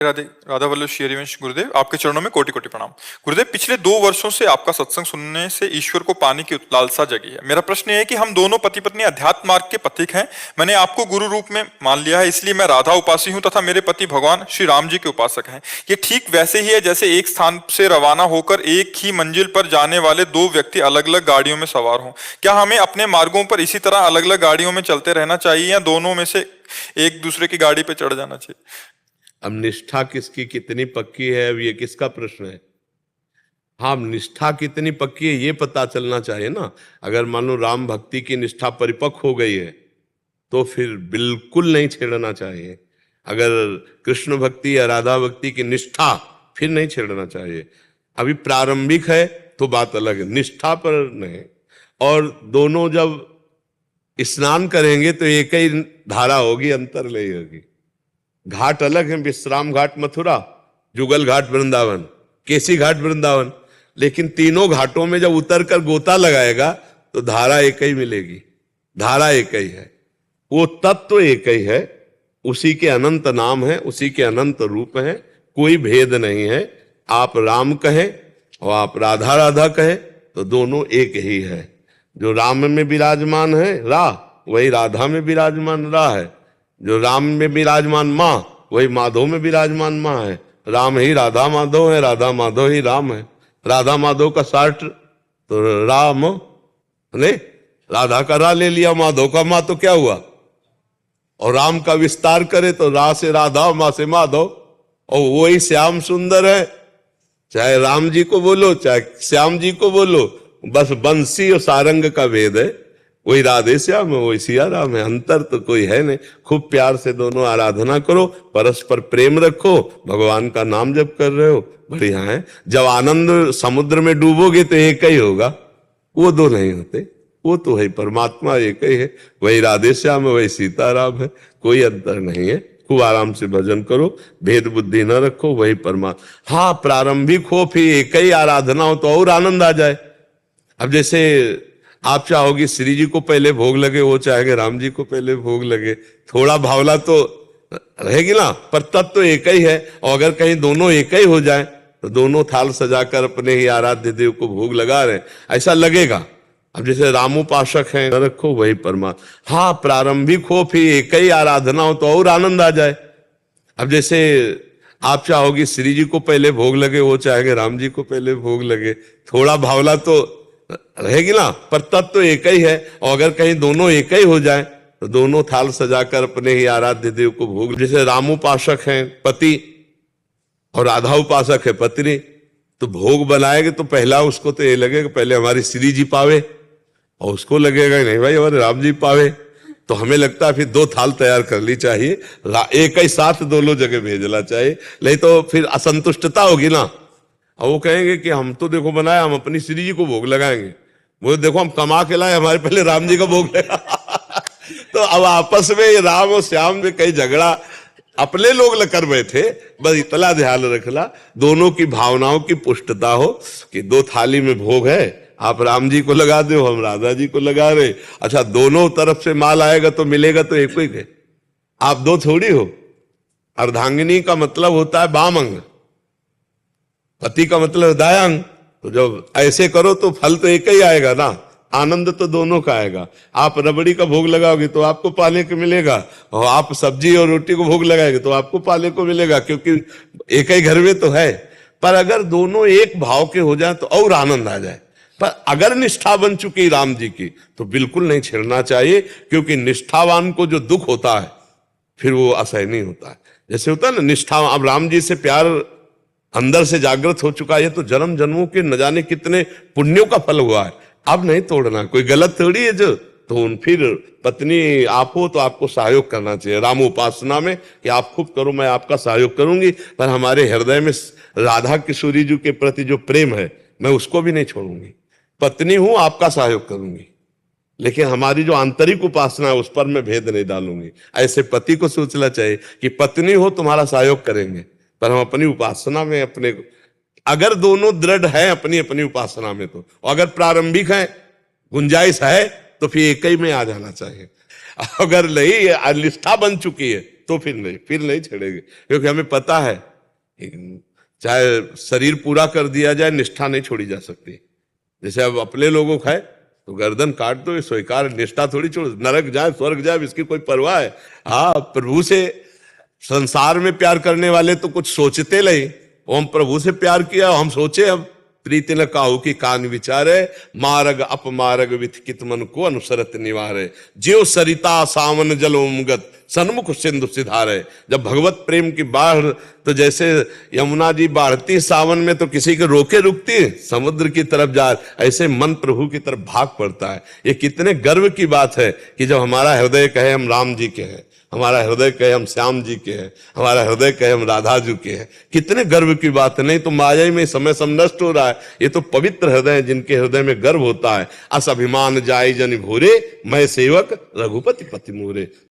राधे राधा वल्लभ श्री हरिवंश गुरुदेव, आपके चरणों में कोटि कोटि प्रणाम। गुरुदेव, पिछले 2 वर्षों से आपका सत्संग सुनने से ईश्वर को पाने की लालसा जगी है। मेरा प्रश्न है कि हम दोनों पति पत्नी अध्यात्म मार्ग के पथिक हैं। मैंने आपको गुरु रूप में मान लिया है, इसलिए मैं राधा उपासी हूं तथा मेरे पति भगवान श्री राम जी के उपासक हैं। ये ठीक वैसे ही है जैसे एक स्थान से रवाना होकर एक ही मंजिल पर जाने वाले 2 व्यक्ति अलग अलग गाड़ियों में सवार हों। क्या हमें अपने मार्गों पर इसी तरह अलग अलग गाड़ियों में चलते रहना चाहिए या दोनों में से एक दूसरे की गाड़ी पर चढ़ जाना चाहिए? अब निष्ठा किसकी कितनी पक्की है, अब ये किसका प्रश्न है? हाँ, निष्ठा कितनी पक्की है ये पता चलना चाहिए ना। अगर मान लो राम भक्ति की निष्ठा परिपक्व हो गई है तो फिर बिल्कुल नहीं छेड़ना चाहिए। अगर कृष्ण भक्ति या राधा भक्ति की निष्ठा, फिर नहीं छेड़ना चाहिए। अभी प्रारंभिक है तो बात अलग है, निष्ठा पर नहीं। और दोनों जब स्नान करेंगे तो एक ही धारा होगी, अंतर नहीं होगी। घाट अलग है, विश्राम घाट मथुरा, जुगल घाट वृंदावन, केसी घाट वृंदावन, लेकिन तीनों घाटों में जब उतर कर गोता लगाएगा तो धारा एक ही मिलेगी। धारा एक ही है, वो तत्व एक ही है, उसी के अनंत नाम है, उसी के अनंत रूप है, कोई भेद नहीं है। आप राम कहें और आप राधा राधा कहें तो दोनों एक ही है। जो राम में विराजमान है रा, वही राधा में विराजमान रा है। जो राम में विराजमान माँ, वही माधव में विराजमान माँ है। राम ही राधा माधव है, राधा माधव ही राम है। राधा माधव का शार्ट तो राम ने, राधा का रा ले लिया, माधव का माँ तो क्या हुआ? और राम का विस्तार करे तो रा से राधा, माँ से माधव, और वही श्याम सुंदर है। चाहे राम जी को बोलो चाहे श्याम जी को बोलो, बस बंसी और सारंग का भेद है। वही राधे श्याम है, वही सिया राम है, अंतर तो कोई है नहीं। खूब प्यार से दोनों आराधना करो, परस्पर प्रेम रखो, भगवान का नाम जप कर रहे हो, बढ़िया है। जब आनंद समुद्र में डूबोगे तो एक ही होगा, वो दो नहीं होते, वो तो है परमात्मा एक ही है। वही राधे श्याम है, वही सीताराम है, कोई अंतर नहीं है। खूब आराम से भजन करो, भेद बुद्धि न रखो, वही परमात्मा। हाँ, प्रारंभिक हो फिर एक ही आराधना हो तो और आनंद आ जाए। अब जैसे आप चाहोगे श्री जी को पहले भोग लगे, वो चाहेंगे राम जी को पहले भोग लगे, थोड़ा भावना तो रहेगी ना, पर तत्व तो एक ही है। और अगर कहीं दोनों एक ही हो जाए तो दोनों थाल सजाकर अपने ही आराध्य देव को भोग लगा रहे, ऐसा लगेगा। अब जैसे रामोपासक हैं, रखो वही परमात्मा। हाँ, प्रारंभिक हो फिर एक ही आराधना हो तो और आनंद आ जाए। अब जैसे आप चाहोगे श्री जी को पहले भोग लगे, वो चाहेंगे राम जी को पहले भोग लगे, थोड़ा भावना तो रहेगी ना, पर तत्व तो एक ही है। और अगर कहीं दोनों एक ही हो जाए तो दोनों थाल सजाकर अपने ही आराध्य देव को भोग, जैसे रामोपासक हैं पति और राधा उपासक है पत्नी, तो भोग बनाएंगे तो पहला उसको तो ये लगेगा पहले हमारी श्री जी पावे, और उसको लगेगा नहीं भाई हमारे राम जी पावे। तो हमें लगता है फिर 2 थाल तैयार कर ली चाहिए, एक ही साथ दोनों जगह भेजना चाहिए, नहीं तो फिर असंतुष्टता होगी ना। और वो कहेंगे कि हम तो देखो बनाया, हम अपनी श्री जी को भोग लगाएंगे, वो देखो हम कमा के लाए, हमारे पहले राम जी का भोग लगा। तो अब आपस में राम और श्याम में कई झगड़ा अपने लोग कर बैठे। बस इतना ध्यान रखना, दोनों की भावनाओं की पुष्टता हो कि 2 थाली में भोग है, आप राम जी को लगा दो, हम राधा जी को लगा रहे। अच्छा, दोनों तरफ से माल आएगा तो मिलेगा तो एक ही है, आप 2 थोड़ी हो। अर्धांगिनी का मतलब होता है बाम अंग, पति का मतलब दायां अंग। तो जब ऐसे करो तो फल तो एक ही आएगा ना, आनंद तो दोनों का आएगा। आप रबड़ी का भोग लगाओगे तो आपको पाने को मिलेगा, और आप सब्जी और रोटी को भोग लगाएंगे तो आपको पाने को मिलेगा, क्योंकि एक ही घर में तो है। पर अगर दोनों एक भाव के हो जाए तो और आनंद आ जाए। पर अगर निष्ठा बन चुकी राम जी की तो बिल्कुल नहीं छेड़ना चाहिए, क्योंकि निष्ठावान को जो दुख होता है फिर वो असहनीय होता है। जैसे होता है ना निष्ठा, अब राम जी से प्यार अंदर से जागृत हो चुका है तो जन्म जन्मों के न जाने कितने पुण्यों का फल हुआ है, अब नहीं तोड़ना। कोई गलत थोड़ी है जो, तो फिर पत्नी आप हो तो आपको सहयोग करना चाहिए राम उपासना में, कि आप खूब करो मैं आपका सहयोग करूंगी, पर हमारे हृदय में राधा किशोरी जी के प्रति जो प्रेम है मैं उसको भी नहीं छोड़ूंगी। पत्नी हूं, आपका सहयोग करूंगी, लेकिन हमारी जो आंतरिक उपासना है उस पर मैं भेद नहीं डालूंगी। ऐसे पति को सोचना चाहिए कि पत्नी हो तुम्हारा सहयोग करेंगे, पर हम अपनी उपासना में अपने, अगर दोनों दृढ़ है अपनी अपनी उपासना में तो, अगर प्रारंभिक है गुंजाइश है तो फिर एक ही में आ जाना चाहिए। अगर नहीं निष्ठा बन चुकी है तो फिर नहीं छेड़ेंगे, क्योंकि हमें पता है चाहे शरीर पूरा कर दिया जाए, निष्ठा नहीं छोड़ी जा सकती। जैसे अब अपने लोगों को खाए तो गर्दन काट दो, ये स्वीकार, निष्ठा थोड़ी छोड़, नरक जाए स्वर्ग जाए इसकी कोई परवाह है? हाँ, प्रभु से संसार में प्यार करने वाले तो कुछ सोचते नहीं, हम प्रभु से प्यार किया, हम सोचे अब प्रीति न काहू की कान विचारे, मार्ग अपमार्ग विथिकित मन को अनुसरत निवारे, ज्यो सरिता सावन जलोमगत सन्मुख सिंधु सिधारे। जब भगवत प्रेम की बाढ़, तो जैसे यमुना जी बाढ़ती सावन में तो किसी के रोके रुकती, समुद्र की तरफ जा, ऐसे मन प्रभु की तरफ भाग पड़ता है। ये कितने गर्व की बात है कि जब हमारा हृदय कहे हम राम जी के हैं, हमारा हृदय कहे हम श्याम जी के हैं, हमारा हृदय कहे हम राधा जी के हैं, कितने गर्व की बात है। नहीं तो माया में समय सब नष्ट हो रहा है। ये तो पवित्र हृदय है जिनके हृदय में गर्व होता है। अस अभिमान जाय जन भोरे, मैं सेवक रघुपति पति मोरे।